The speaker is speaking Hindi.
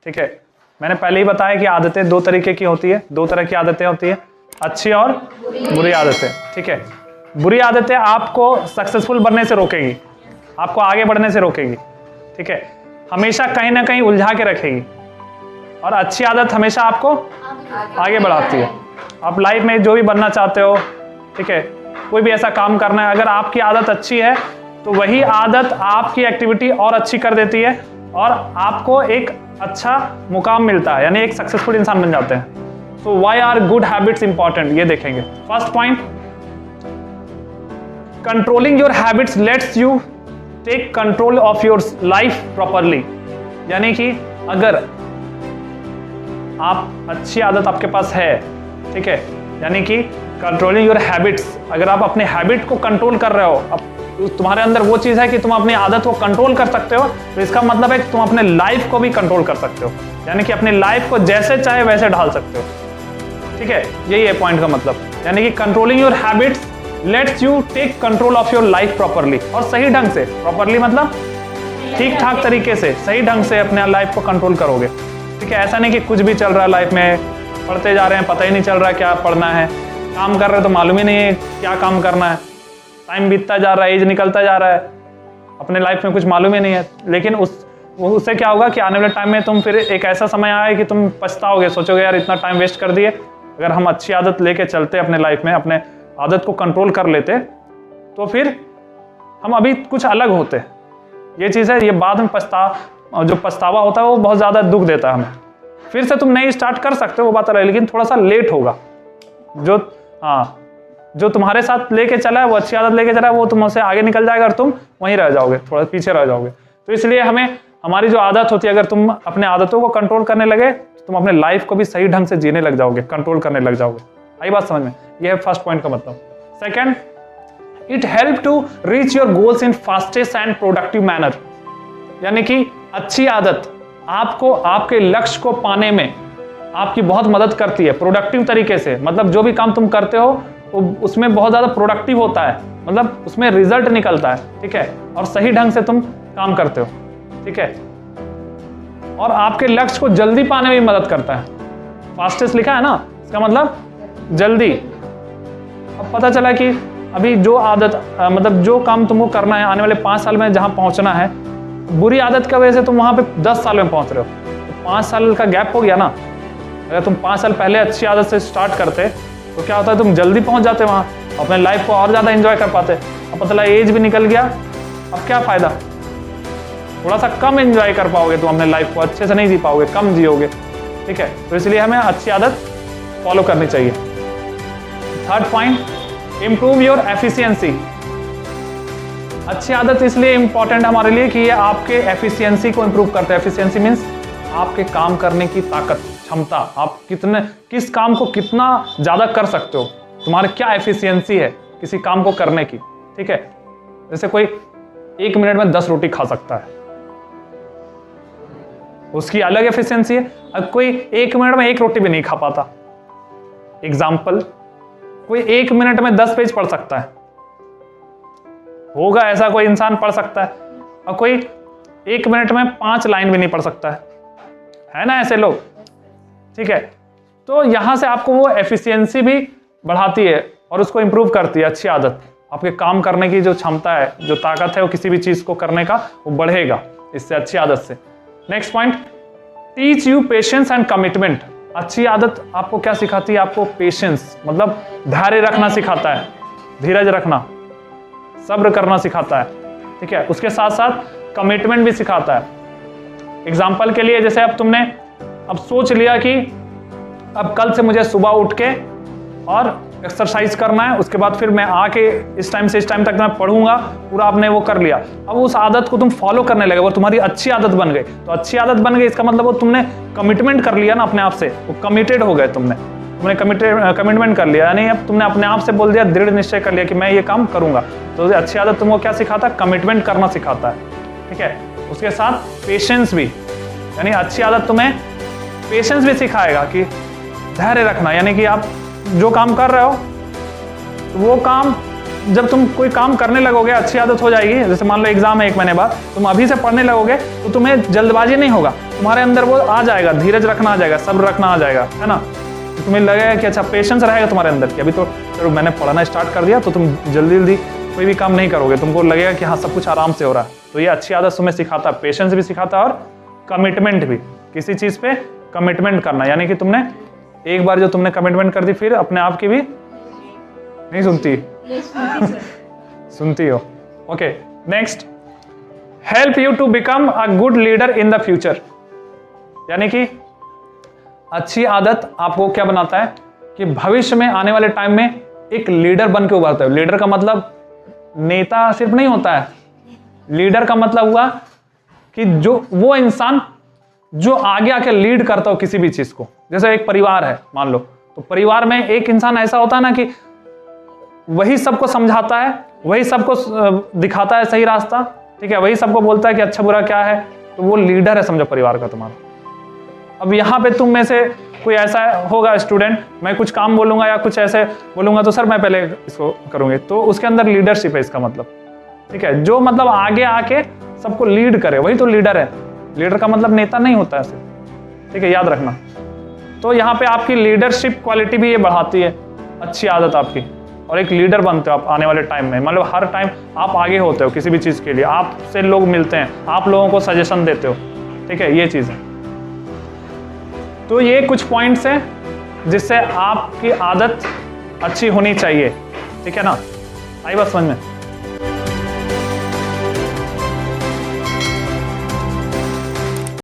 ठीक है, मैंने पहले ही बताया कि आदतें दो तरीके की होती है, दो तरह की आदतें होती है, अच्छी और बुरी आदतें। ठीक है, बुरी आदतें आपको सक्सेसफुल बनने से रोकेगी, आपको आगे बढ़ने से रोकेगी। ठीक है, हमेशा कहीं ना कहीं उलझा के रखेगी, और अच्छी आदत हमेशा आपको आगे बढ़ाती है। आप लाइफ में जो भी बनना चाहते हो, ठीक है, कोई भी ऐसा काम करना है, अगर आपकी आदत अच्छी है तो वही आदत आपकी एक्टिविटी और अच्छी कर देती है और आपको एक अच्छा मुकाम मिलता है, यानी एक सक्सेसफुल इंसान बन जाते हैं। So why are good habits important, ये देखेंगे। First point, controlling your habits lets you take control of your life properly. यानी कि अगर आप अच्छी आदत आपके पास है, ठीक है, यानी कि कंट्रोलिंग योर हैबिट्स, अगर आप अपने हैबिट को कंट्रोल कर रहे हो, अब तुम्हारे अंदर वो चीज है कि तुम अपनी आदत को कंट्रोल कर सकते हो, तो इसका मतलब है कि तुम अपने लाइफ को भी कंट्रोल कर सकते हो, यानी कि अपनी लाइफ को जैसे चाहे वैसे ढाल सकते हो। ठीक है, यही है पॉइंट का मतलब, यानी कि controlling your habits lets you take control of your life properly, और सही ढंग से, प्रॉपरली मतलब ठीक ठाक तरीके से, सही ढंग से अपने लाइफ को कंट्रोल करोगे। ठीक है, ऐसा नहीं कि कुछ भी चल रहा है लाइफ में, पढ़ते जा रहे हैं, पता ही नहीं चल रहा है क्या पढ़ना है, काम कर रहे हैं तो मालूम ही नहीं है क्या काम करना है, टाइम बीतता जा रहा है, एज निकलता जा रहा है, अपने लाइफ में कुछ मालूम ही नहीं है। लेकिन उससे क्या होगा कि आने वाले टाइम में तुम फिर एक ऐसा समय आए कि तुम पछताओगे, सोचोगे यार इतना टाइम वेस्ट कर दिए। अगर हम अच्छी आदत लेके चलते अपने लाइफ में, अपने आदत को कंट्रोल कर लेते, तो फिर हम अभी कुछ अलग होते। ये चीज़ है, ये बाद में जो पछतावा होता है वो बहुत ज़्यादा दुख देता है हमें। फिर से तुम नई स्टार्ट कर सकते हो, वो बात अलग, लेकिन थोड़ा सा लेट होगा। जो तुम्हारे साथ लेके चला है, वो अच्छी आदत लेके चला है, वो तुमसे आगे निकल जाएगा और तुम वहीं रह जाओगे, थोड़ा पीछे रह जाओगे। तो इसलिए हमें हमारी जो आदत होती है, अगर तुम अपने आदतों को कंट्रोल करने लगे तो तुम अपने लाइफ को भी सही ढंग से जीने लग जाओगे, कंट्रोल करने लग जाओगे। आई बात समझ में? यह है फर्स्ट पॉइंट का मतलब। Second, it help to reach your goals in fastest and productive manner. यानी कि अच्छी आदत आपको आपके लक्ष्य को पाने में आपकी बहुत मदद करती है, प्रोडक्टिव तरीके से। मतलब जो भी काम तुम करते हो उसमें बहुत ज़्यादा प्रोडक्टिव होता है, मतलब उसमें रिजल्ट निकलता है। ठीक है, और सही ढंग से तुम काम करते हो। ठीक है, और आपके लक्ष्य को जल्दी पाने में भी मदद करता है। फास्टेस्ट लिखा है ना, इसका मतलब जल्दी। अब पता चला कि अभी जो आदत मतलब जो काम तुमको करना है आने वाले 5 साल में जहाँ पहुँचना है, बुरी आदत की वजह से तुम वहाँ पे 10 साल में पहुँच रहे हो, तो 5 साल का गैप हो गया ना। अगर तुम 5 साल पहले अच्छी आदत से स्टार्ट करते तो क्या होता है, तुम जल्दी पहुँच जाते वहाँ, अपने लाइफ को और ज़्यादा एंजॉय कर पाते। अब पता चला एज भी निकल गया, अब क्या फ़ायदा, थोड़ा सा कम एंजॉय कर पाओगे, तुम अपने लाइफ को अच्छे से नहीं जी पाओगे, कम जियोगे। ठीक है, तो इसलिए हमें अच्छी आदत फॉलो करनी चाहिए। Third point, improve your efficiency. अच्छी आदत इसलिए इंपॉर्टेंट हमारे लिए कि ये आपके एफिशिएंसी को इंप्रूव करता है। एफिशिएंसी मीन्स आपके काम करने की ताकत, क्षमता, आप किस काम को कितना ज्यादा कर सकते हो, तुम्हारे क्या एफिशिएंसी है किसी काम को करने की। ठीक है, जैसे कोई 1 मिनट में 10 रोटी खा सकता है, उसकी अलग एफिशिएंसी है। अब कोई 1 मिनट में 1 रोटी भी नहीं खा पाता। एग्जाम्पल, कोई 1 मिनट में 10 पेज पढ़ सकता है, होगा ऐसा कोई इंसान पढ़ सकता है, और कोई 1 मिनट में 5 लाइन भी नहीं पढ़ सकता है ना ऐसे लोग। ठीक है, तो यहां से आपको वो एफिशिएंसी भी बढ़ाती है और उसको इंप्रूव करती है। अच्छी आदत आपके काम करने की जो क्षमता है, जो ताकत है, वो किसी भी चीज को करने का वो बढ़ेगा इससे, अच्छी आदत से। Next point, teach you patience and commitment. अच्छी आदत आपको क्या सिखाती है, आपको पेशेंस मतलब धैर्य रखना सिखाता है, धीरज रखना, सब्र करना सिखाता है। ठीक है, उसके साथ साथ कमिटमेंट भी सिखाता है। एग्जाम्पल के लिए, जैसे अब तुमने सोच लिया कि अब कल से मुझे सुबह उठ के और एक्सरसाइज करना है, उसके बाद फिर मैं आके इस टाइम से इस टाइम तक मैं पढ़ूंगा, पूरा आपने वो कर लिया। अब उस आदत को तुम फॉलो करने लगे, वो तुम्हारी अच्छी आदत बन गई। तो अच्छी आदत बन गई, इसका मतलब वो तुमने कमिटमेंट कर लिया ना अपने आप से, वो कमिटेड हो गए, तुमने कमिटमेंट कर लिया, यानी अब तुमने अपने आप से बोल दिया, दृढ़ निश्चय कर लिया कि मैं ये काम करूंगा। तो अच्छी आदत तुमको क्या सिखाता है, कमिटमेंट करना सिखाता है। ठीक है, उसके साथ पेशेंस भी, यानी अच्छी आदत तुम्हें पेशेंस भी सिखाएगा कि धैर्य रखना, यानी कि आप जो काम कर रहे हो तो वो काम जब तुम कोई काम करने लगोगे, अच्छी आदत हो जाएगी। जैसे मान लो एग्जाम है 1 महीने बाद, तुम अभी से पढ़ने लगोगे तो तुम्हें जल्दबाजी नहीं होगा, तुम्हारे अंदर वो आ जाएगा, धीरज रखना आ जाएगा, सब्र रखना आ जाएगा, है ना। तो तुम्हें लगेगा कि अच्छा पेशेंस रहेगा तुम्हारे अंदर कि अभी तो चलो मैंने पढ़ना स्टार्ट कर दिया, तो तुम जल्दी जल्दी कोई भी काम नहीं करोगे, तुमको लगेगा कि हाँ सब कुछ आराम से हो रहा है। तो ये अच्छी आदत तुम्हें सिखाता है, पेशेंस भी सिखाता है और कमिटमेंट भी, किसी चीज़ पे कमिटमेंट करना, यानी कि तुमने एक बार जो तुमने कमिटमेंट कर दी फिर अपने आप की भी नहीं सुनती सुनती हो। Okay, next, help you to become a good leader in the future, यानी कि अच्छी आदत आपको क्या बनाता है कि भविष्य में आने वाले टाइम में एक लीडर बन के उभरता है। लीडर का मतलब नेता सिर्फ नहीं होता है, लीडर का मतलब हुआ कि जो वो इंसान जो आगे आके लीड करता हो किसी भी चीज को। जैसे एक परिवार है मान लो, तो परिवार में एक इंसान ऐसा होता है ना कि वही सबको समझाता है, वही सबको दिखाता है सही रास्ता, ठीक है, वही सबको बोलता है कि अच्छा बुरा क्या है, तो वो लीडर है समझो परिवार का तुम्हारा। अब यहाँ पे तुम में से कोई ऐसा होगा स्टूडेंट, मैं कुछ काम बोलूंगा या कुछ ऐसे बोलूंगा तो सर मैं पहले इसको करूंगी, तो उसके अंदर लीडरशिप है इसका मतलब, ठीक है, जो मतलब आगे आके सबको लीड करे वही तो लीडर है। लीडर का मतलब नेता नहीं होता है सिर्फ, ठीक है, याद रखना। तो यहाँ पे आपकी लीडरशिप क्वालिटी भी ये बढ़ाती है, अच्छी आदत आपकी, और एक लीडर बनते हो आप आने वाले टाइम में। मतलब हर टाइम आप आगे होते हो किसी भी चीज़ के लिए, आपसे लोग मिलते हैं, आप लोगों को सजेशन देते हो, ठीक है, ये चीज़ है। तो ये कुछ पॉइंट्स हैं जिससे आपकी आदत अच्छी होनी चाहिए, ठीक है ना। आई बात समझ में?